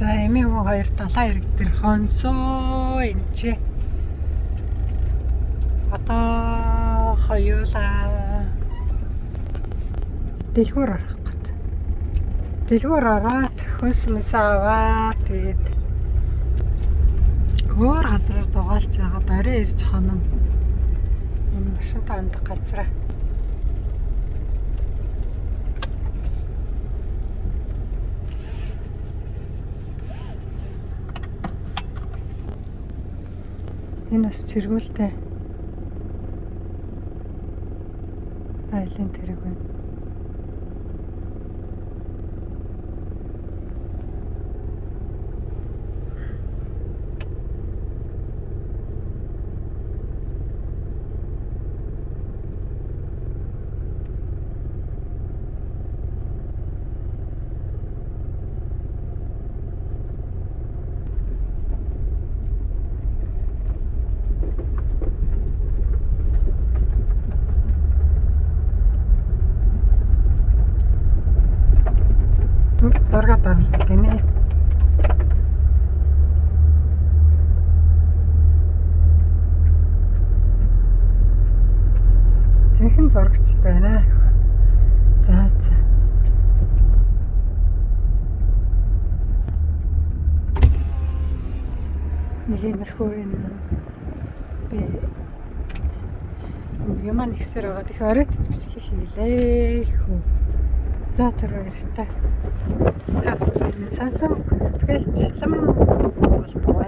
За эмийн хүн хоёр далайн ирэг дээр хонсоо энэ чи одоо хоёулаа дэлгүүр орох гээд. Дэлгүүр ороод хөөс мэс аваад тэгээд өөр газар зугаалж яагаад орой ирж хоноо энэ машинтай ондох газар. Энэ бас чиргүүлтэй айлын тэрэг байна. Зургаад орлоо гинэ. Жинхэнэ зурагчд байна. За. Нэг иймэрхүү энэ би ямар нэгсээр байгаа. Тэгэхээр оройтч бичлэг хийлээ хөө. За тэр баяртай. Сансан сэтгэл члэм болбоо.